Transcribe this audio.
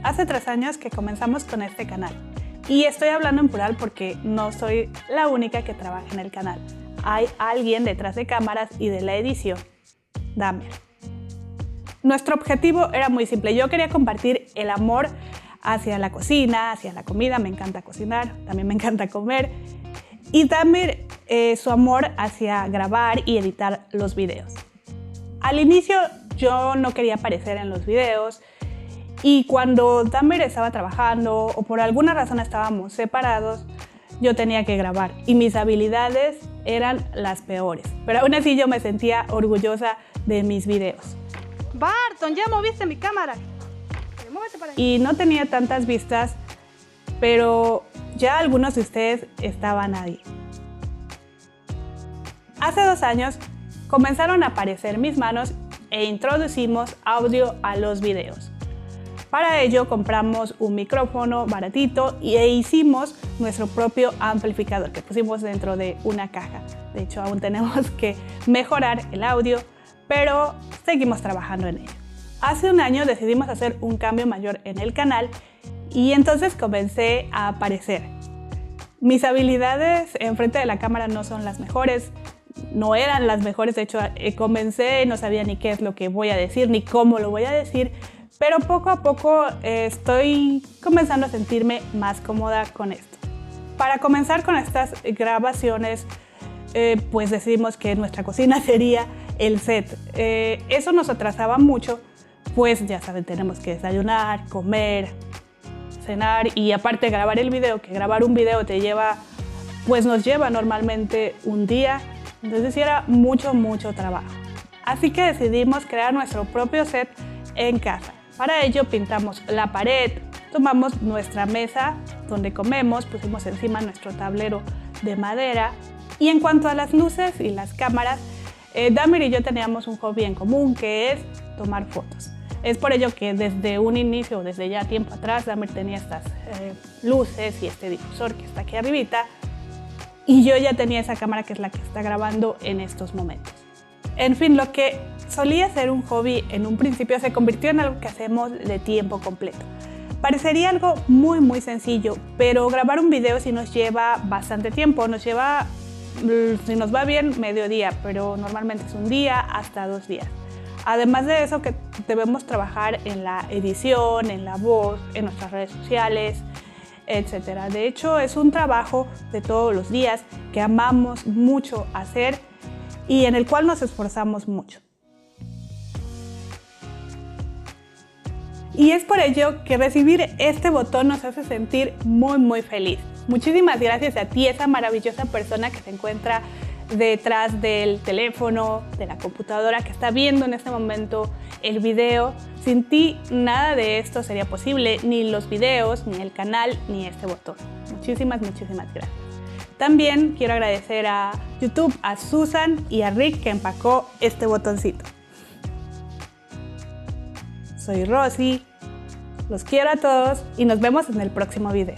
Hace 3 años que comenzamos con este canal. Y estoy hablando en plural porque no soy la única que trabaja en el canal. Hay alguien detrás de cámaras y de la edición, Damer. Nuestro objetivo era muy simple. Yo quería compartir el amor hacia la cocina, hacia la comida. Me encanta cocinar, también me encanta comer. Y Damer, su amor hacia grabar y editar los videos. Al inicio yo no quería aparecer en los videos y cuando Damer estaba trabajando o por alguna razón estábamos separados, yo tenía que grabar y mis habilidades eran las peores. Pero aún así yo me sentía orgullosa de mis videos. Barton, ya moviste mi cámara. Muévete para allá. Y no tenía tantas vistas, pero ya algunos de ustedes estaban ahí. Hace 2 años comenzaron a aparecer mis manos e introducimos audio a los videos. Para ello compramos un micrófono baratito e hicimos nuestro propio amplificador que pusimos dentro de una caja. De hecho, aún tenemos que mejorar el audio, pero seguimos trabajando en ello. Hace 1 año decidimos hacer un cambio mayor en el canal y entonces comencé a aparecer. Mis habilidades enfrente de la cámara no son las mejores, no eran las mejores. De hecho, comencé, no sabía ni qué es lo que voy a decir, ni cómo lo voy a decir, pero poco a poco estoy comenzando a sentirme más cómoda con esto. Para comenzar con estas grabaciones, pues decidimos que nuestra cocina sería el set. Eso nos atrasaba mucho, pues ya saben, tenemos que desayunar, comer, cenar y aparte grabar el video, que grabar un video te lleva, pues nos lleva normalmente un día, entonces sí era mucho trabajo. Así que decidimos crear nuestro propio set en casa. Para ello pintamos la pared, tomamos nuestra mesa donde comemos, pusimos encima nuestro tablero de madera y en cuanto a las luces y las cámaras, Damer y yo teníamos un hobby en común que es tomar fotos. Es por ello que desde un inicio, desde ya tiempo atrás, Damer tenía estas luces y este difusor que está aquí arribita y yo ya tenía esa cámara que es la que está grabando en estos momentos. En fin, lo que solía ser un hobby en un principio se convirtió en algo que hacemos de tiempo completo. Parecería algo muy sencillo, pero grabar un video sí nos lleva bastante tiempo, nos lleva, si nos va bien, mediodía, pero normalmente es un día hasta 2 días. Además de eso, que debemos trabajar en la edición, en la voz, en nuestras redes sociales, etc. De hecho, es un trabajo de todos los días que amamos mucho hacer y en el cual nos esforzamos mucho. Y es por ello que recibir este botón nos hace sentir muy feliz. Muchísimas gracias a ti, esa maravillosa persona que se encuentra detrás del teléfono, de la computadora, que está viendo en este momento el video. Sin ti nada de esto sería posible, ni los videos, ni el canal, ni este botón. Muchísimas gracias. También quiero agradecer a YouTube, a Susan y a Rick que empacó este botoncito. Soy Rosy, los quiero a todos y nos vemos en el próximo video.